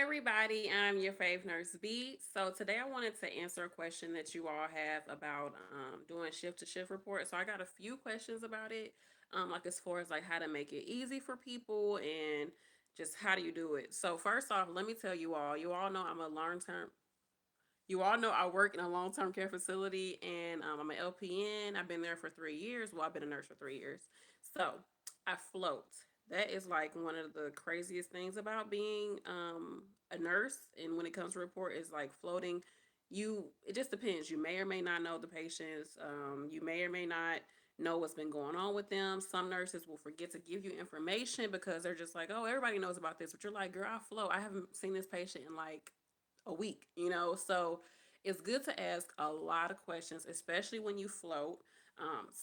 everybody, I'm your fave nurse B. So today I wanted to answer a question that you all have about doing shift to shift reports. So I got a few questions about it, like as far as like how to make it easy for people and just how do you do it. So first off, let me tell you all. You all know I'm a long term. You all know I work in a long term care facility and I'm an LPN. I've been there for 3 years. Well, I've been a nurse for 3 years. So I float. That is like one of the craziest things about being a nurse. And when it comes to report, is like floating. It just depends. You may or may not know the patients. You may or may not know what's been going on with them. Some nurses will forget to give you information because they're just like, oh, everybody knows about this. But you're like, girl, I float. I haven't seen this patient in like a week, So it's good to ask a lot of questions, especially when you float.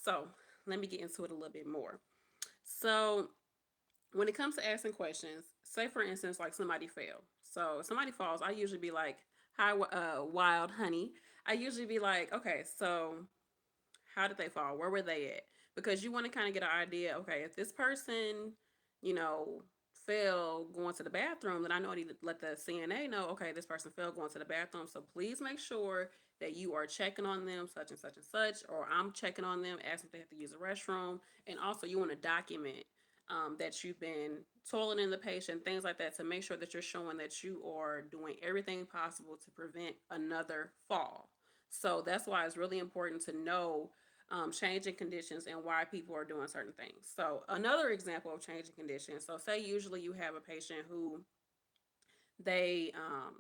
So let me get into it a little bit more. So when it comes to asking questions, say for instance, like somebody fell. So if somebody falls, I usually be like, "Hi, wild honey." I usually be like, "Okay, so how did they fall? Where were they at?" Because you want to kind of get an idea. Okay, if this person, you know, fell going to the bathroom, then I know I need to let the CNA know. Okay, this person fell going to the bathroom. So please make sure that you are checking on them, such and such and such, or I'm checking on them, asking if they have to use the restroom, and also you want to document that you've been toileting the patient, things like that, to make sure that you're showing that you are doing everything possible to prevent another fall. So that's why it's really important to know changing conditions and why people are doing certain things. So another example of changing conditions. So say usually you have a patient who they um,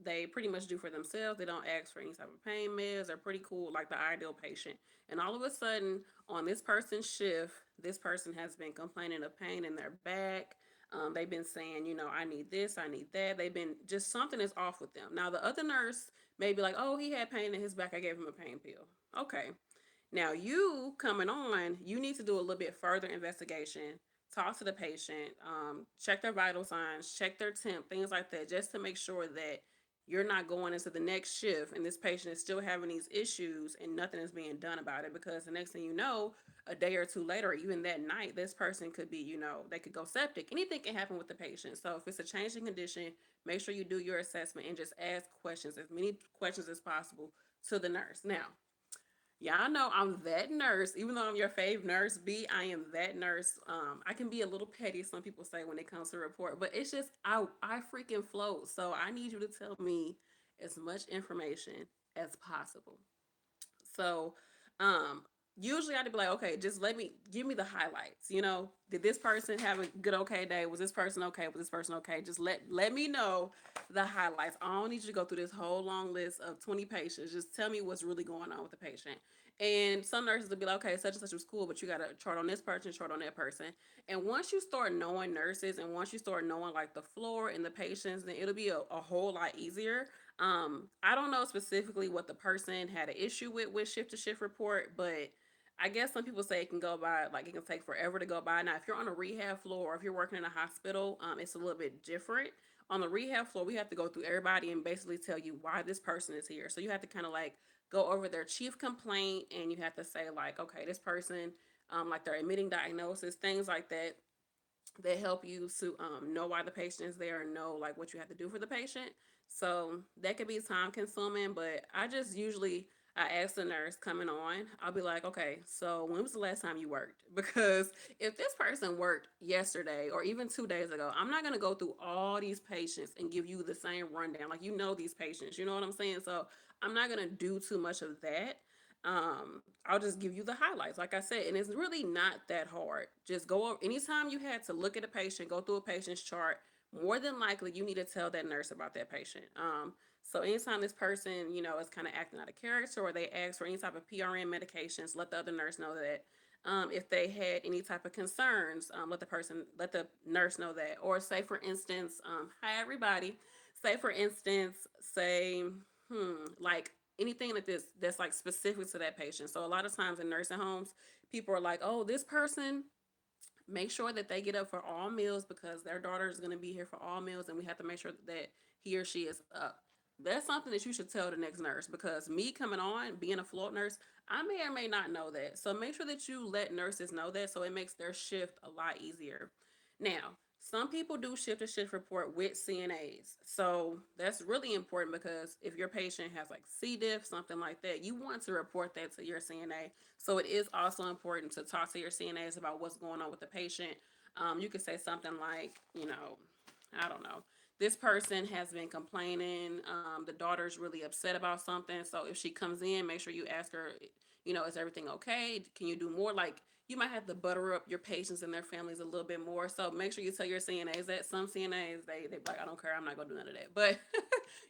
they pretty much do for themselves. They don't ask for any type of pain meds. They're pretty cool, like the ideal patient. And all of a sudden, on this person's shift, this person has been complaining of pain in their back. They've been saying, I need this, I need that. They've been just something is off with them. Now the other nurse may be like, oh, he had pain in his back. I gave him a pain pill. Okay, now, you coming on, you need to do a little bit further investigation, talk to the patient, check their vital signs, check their temp, things like that, just to make sure that you're not going into the next shift and this patient is still having these issues and nothing is being done about it. Because the next thing you know, a day or two later, or even that night, this person could be, they could go septic. Anything can happen with the patient. So if it's a changing condition, make sure you do your assessment and just ask questions, as many questions as possible to the nurse. Now, y'all know I'm that nurse. Even though I'm your fave nurse B, I am that nurse. I can be a little petty, some people say, when it comes to report, but it's just I freaking float. So I need you to tell me as much information as possible. So, um, usually I'd be like, okay, just give me the highlights. Did this person have a good okay day? Was this person okay? Was this person okay? Just let me know the highlights. I don't need you to go through this whole long list of 20 patients. Just tell me what's really going on with the patient. And some nurses will be like, okay, such and such was cool, but you got to chart on this person, chart on that person. And once you start knowing nurses and once you start knowing like the floor and the patients, then it'll be a whole lot easier. I don't know specifically what the person had an issue with shift to shift report, but I guess some people say it can go by, like it can take forever to go by. Now, if you're on a rehab floor or if you're working in a hospital, it's a little bit different. On the rehab floor, we have to go through everybody and basically tell you why this person is here. So you have to kind of like go over their chief complaint and you have to say like, okay, this person, like their admitting diagnosis, things like that that help you to know why the patient is there and know like what you have to do for the patient. So that could be time consuming, but I ask the nurse coming on, I'll be like, okay, so when was the last time you worked? Because if this person worked yesterday or even 2 days ago, I'm not gonna go through all these patients and give you the same rundown. Like these patients, you know what I'm saying? So I'm not gonna do too much of that. I'll just give you the highlights, like I said, and it's really not that hard. Just go over anytime you had to look at a patient, go through a patient's chart. More than likely, you need to tell that nurse about that patient. So anytime this person, is kind of acting out of character or they ask for any type of PRN medications, let the other nurse know that. If they had any type of concerns, let the nurse know that. Or say, for instance, hi everybody. Say, for instance, say, like anything that's like specific to that patient. So a lot of times in nursing homes, people are like, "Oh, this person, make sure that they get up for all meals because their daughter is going to be here for all meals, and we have to make sure that he or she is up." That's something that you should tell the next nurse because me coming on, being a float nurse, I may or may not know that. So make sure that you let nurses know that so it makes their shift a lot easier. Now, Some people do shift to shift report with CNAs. So that's really important because if your patient has like C. diff, something like that, you want to report that to your CNA. So it is also important to talk to your CNAs about what's going on with the patient. You could say something like, I don't know, this person has been complaining. The daughter's really upset about something. So if she comes in, make sure you ask her, is everything okay? Can you do more? Like, you might have to butter up your patients and their families a little bit more. So make sure you tell your CNAs that. Some CNAs, they like, I don't care, I'm not gonna do none of that. But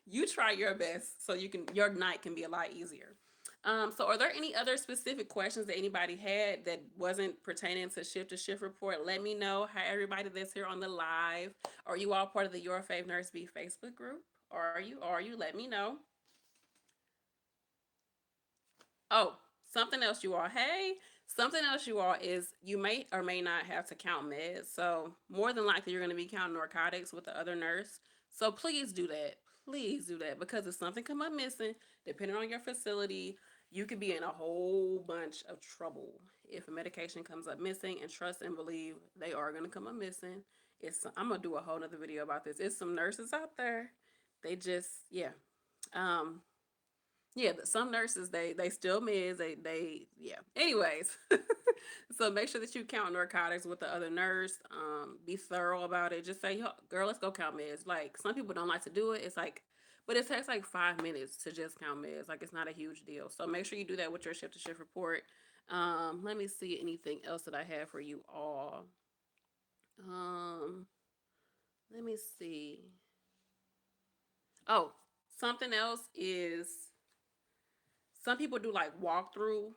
you try your best so your night can be a lot easier. So are there any other specific questions that anybody had that wasn't pertaining to shift report? Let me know. Hi, everybody that's here on the live. Are you all part of the Your Fave Nurse B Facebook group? Are you? Are you? Let me know. Oh, something else, you all. Hey, something else, you all, is you may or may not have to count meds. So, more than likely, you're going to be counting narcotics with the other nurse. So, please do that. Please do that because if something come up missing, depending on your facility, you could be in a whole bunch of trouble if a medication comes up missing. And trust and believe, they are going to come up missing. I'm gonna do a whole nother video about this. It's some nurses out there. They just, yeah. Um, yeah, some nurses, they still meds. They yeah. Anyways, so make sure that you count narcotics with the other nurse. Be thorough about it. Just say, "Yo, girl, let's go count meds." Like, some people don't like to do it. It's like, but it takes like 5 minutes to just count meds. Like, it's not a huge deal. So make sure you do that with your shift to shift report. Let me see anything else that I have for you all. Um, Let me see. Oh, something else is some people do like walkthrough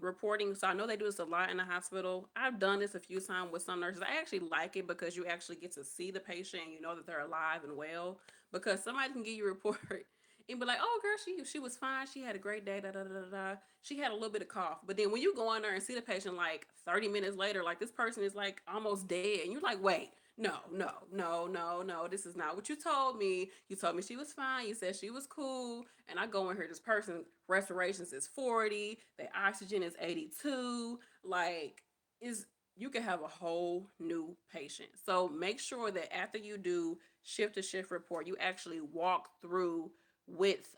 reporting. So I know they do this a lot in the hospital. I've done this a few times with some nurses. I actually like it because you actually get to see the patient and you know that they're alive and well, because somebody can give you a report and be like, oh girl, she was fine, she had a great day, da da da da da, she had a little bit of cough. But then when you go in there and see the patient like 30 minutes later, like this person is like almost dead, and you're like, wait, no, no, no, no, no, this is not what you told me. You told me she was fine. You said she was cool. And I go in here, this person, respirations is 40, their oxygen is 82. Like, is you can have a whole new patient. So make sure that after you do shift to shift report, you actually walk through with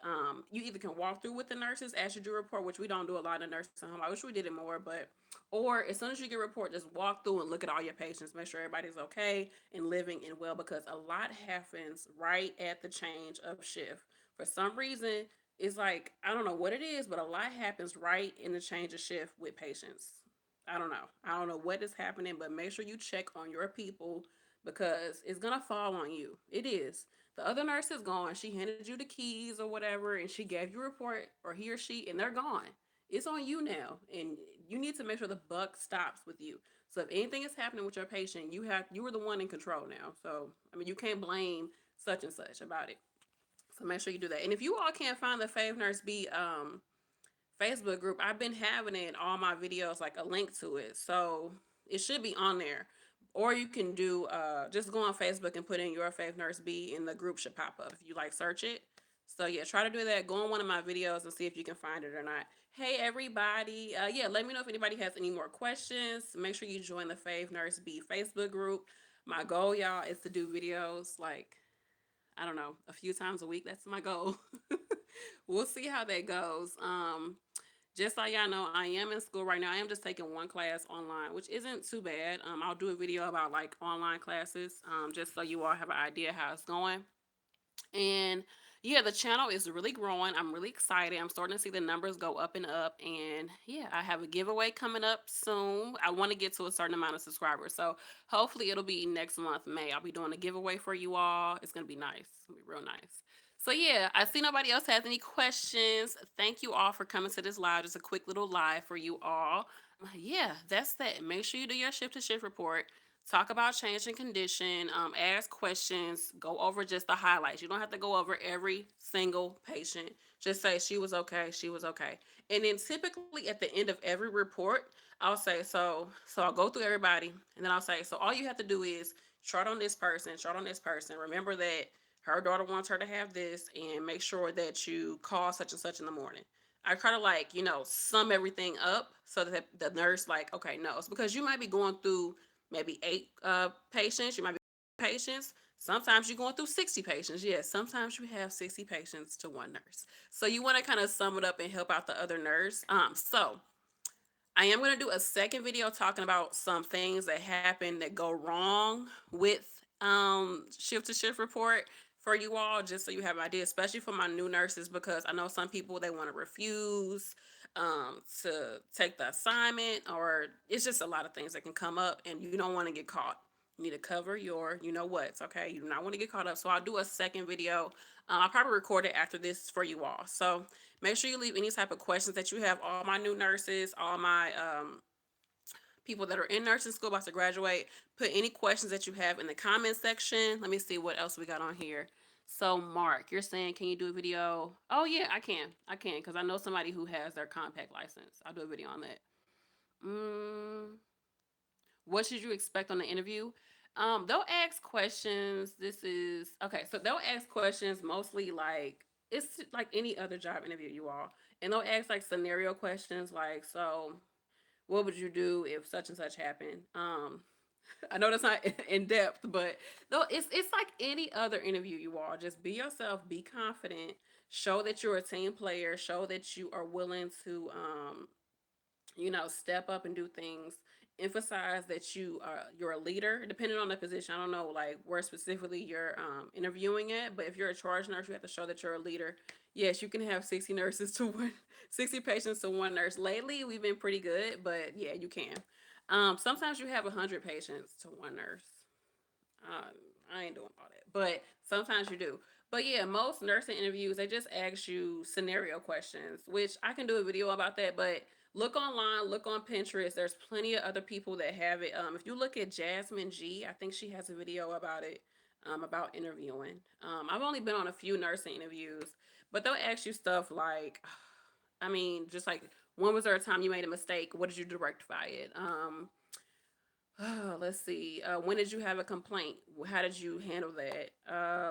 you either can walk through with the nurses as you do report, which we don't do a lot of nursing home. I wish we did it more, but or as soon as you get a report, just walk through and look at all your patients, make sure everybody's okay and living and well, because a lot happens right at the change of shift. For some reason, it's like, I don't know what it is, but a lot happens right in the change of shift with patients. I don't know. I don't know what is happening, but make sure you check on your people because it's gonna fall on you. It is. The other nurse is gone. She handed you the keys or whatever, and she gave you a report, or he or she, and they're gone. It's on you now, and you need to make sure the buck stops with you. So if anything is happening with your patient, you are the one in control now. So I mean, you can't blame such and such about it. So make sure you do that. And if you all can't find the Fave Nurse B Facebook group, I've been having it in all my videos, like a link to it. So it should be on there. Or you can do just go on Facebook and put in Your Fave Nurse B, and the group should pop up if you like search it. So yeah, try to do that. Go on one of my videos and see if you can find it or not. Hey everybody, yeah, let me know if anybody has any more questions. Make sure you join the Fave Nurse B Facebook group. My goal, y'all, is to do videos like, I don't know, a few times a week. That's my goal. We'll see how that goes. Just so y'all know, I am in school right now. I am just taking one class online, which isn't too bad. I'll do a video about like online classes, just so you all have an idea how it's going. And yeah, the channel is really growing. I'm really excited. I'm starting to see the numbers go up and up. And yeah, I have a giveaway coming up soon. I want to get to a certain amount of subscribers. So hopefully it'll be next month, May. I'll be doing a giveaway for you all. It's going to be nice. It's going to be real nice. So yeah, I see nobody else has any questions. Thank you all for coming to this live. Just a quick little live for you all. Yeah, that's that. Make sure you do your shift to shift report. Talk about change in condition. Ask questions. Go over just the highlights. You don't have to go over every single patient. Just say she was okay. She was okay. And then typically at the end of every report, I'll say so. So I'll go through everybody, and then I'll say so. All you have to do is chart on this person. Chart on this person. Remember that her daughter wants her to have this, and make sure that you call such and such in the morning. I try to, like, sum everything up so that the nurse, like, okay, knows, because you might be going through maybe 8 patients. You might be patients. Sometimes you're going through 60 patients. Yes, sometimes you have 60 patients to one nurse. So you want to kind of sum it up and help out the other nurse. So I am going to do a second video talking about some things that happen that go wrong with shift to shift report for you all, just so you have an idea, especially for my new nurses, because I know some people, they want to refuse to take the assignment, or it's just a lot of things that can come up and you don't want to get caught. You need to cover your, you know what's okay. You do not want to get caught up. So I'll do a second video. I'll probably record it after this for you all. So make sure you leave any type of questions that you have. All my new nurses, all my people that are in nursing school about to graduate, put any questions that you have in the comment section. Let me see what else we got on here. So Mark, you're saying, can you do a video? Oh yeah, I can, because I know somebody who has their compact license. I'll do a video on that. mm, what should you expect on the interview? They'll ask questions. This is okay. So they'll ask questions mostly like it's like any other job interview, you all, and they'll ask like scenario questions, like, so what would you do if such and such happened? I know that's not in depth, but though it's like any other interview, you all. Just be yourself, be confident, show that you're a team player, show that you are willing to step up and do things. Emphasize that you're a leader, depending on the position. I don't know like where specifically you're interviewing at, but if you're a charge nurse, you have to show that you're a leader. Yes, you can have 60 nurses to one, 60 patients to one nurse. Lately, we've been pretty good, but yeah, you can. Sometimes you have 100 patients to one nurse. Um, I ain't doing all that, but sometimes you do. But yeah, most nursing interviews, they just ask you scenario questions, which I can do a video about that. But look online, look on Pinterest. There's plenty of other people that have it. If you look at Jasmine G, I think she has a video about it, about interviewing. I've only been on a few nursing interviews, but they'll ask you stuff like, I mean, just like, when was there a time you made a mistake? What did you do to rectify it? Let's see. When did you have a complaint? How did you handle that?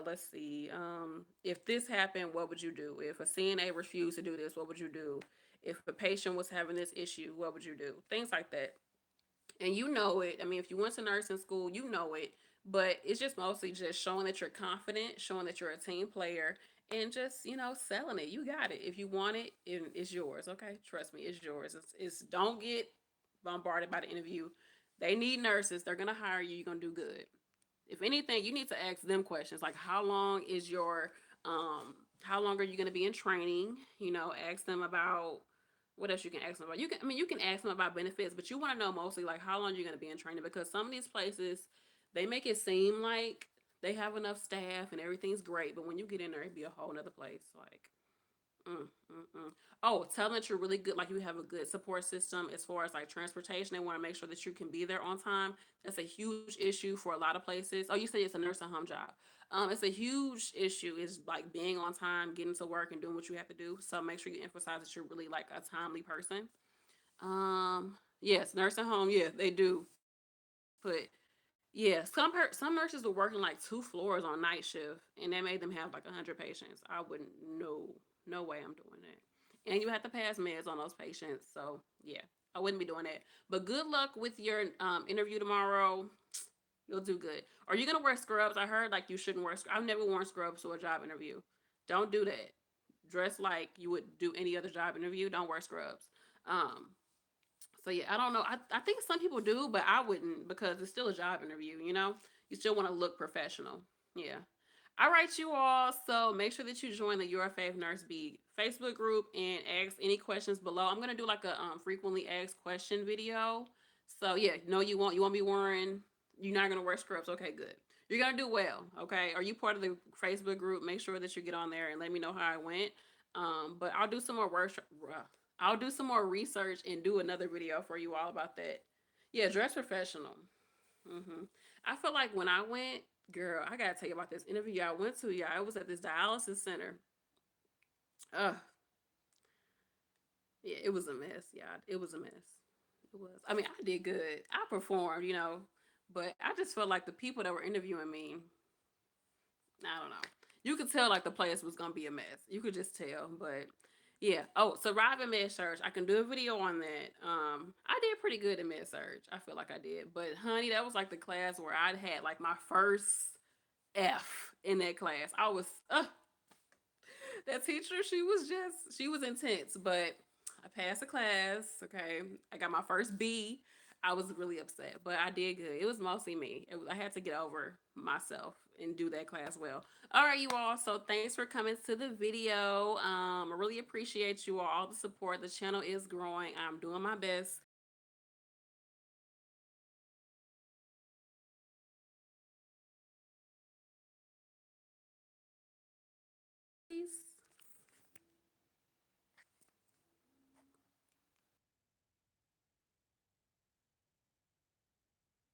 Let's see. If this happened, what would you do? If a CNA refused to do this, what would you do? If a patient was having this issue, what would you do? Things like that. And you know it. I mean, if you went to nursing school, you know it. But it's just mostly just showing that you're confident, showing that you're a team player, and just selling it. You got it. If you want it, it's yours. Okay, trust me, it's yours. It's don't get bombarded by the interview. They need nurses. They're gonna hire you. You're gonna do good. If anything, you need to ask them questions like, how long are you going to be in training? Ask them about what else you can ask them about. You can ask them about benefits, but you want to know mostly like how long you're going to be in training, because some of these places, they make it seem like they have enough staff and everything's great, but when you get in there, it'd be a whole nother place. Like, oh, tell them that you're really good, like you have a good support system as far as like transportation. They want to make sure that you can be there on time. That's a huge issue for a lot of places. Oh, you say it's a nursing home job. It's a huge issue is like being on time, getting to work and doing what you have to do. So make sure you emphasize that you're really like a timely person. Yes, nursing home, yeah, they do put, yeah, some nurses were working like 2 floors on night shift, and that made them have like 100 patients. I wouldn't, no way I'm doing that. And you have to pass meds on those patients, so yeah, I wouldn't be doing that. But good luck with your interview tomorrow. You'll do good. Are you gonna wear scrubs? I heard like you shouldn't wear scrubs. I've never worn scrubs to a job interview. Don't do that. Dress like you would do any other job interview. Don't wear scrubs. Um, so yeah, I don't know. I think some people do, but I wouldn't, because it's still a job interview, You still want to look professional. Yeah. All right, you all. So make sure that you join the Your Fave Nurse B Facebook group and ask any questions below. I'm gonna do like a frequently asked question video. So yeah, no, you won't be wearing. You're not gonna wear scrubs. Okay, good. You're gonna do well. Okay. Are you part of the Facebook group? Make sure that you get on there and let me know how it went. But I'll do some more work. I'll do some more research and do another video for you all about that. Yeah, dress professional. I feel like when I went, girl, I gotta tell you about this interview I went to. Yeah, I was at this dialysis center. Ugh, yeah, it was a mess. Yeah, it was a mess. It was. I mean, I did good. I performed, but I just felt like the people that were interviewing me, I don't know. You could tell like the place was gonna be a mess. You could just tell, but Yeah. Oh, surviving med surge. I can do a video on that. I did pretty good in med surge. I feel like I did. But honey, that was like the class where I had like my first F in that class. I was that teacher, she was intense, but I passed the class. Okay. I got my first B. I was really upset, but I did good. It was mostly me. I had to get over myself and do that class well. All right, you all. So thanks for coming to the video. I really appreciate you all the support. The channel is growing. I'm doing my best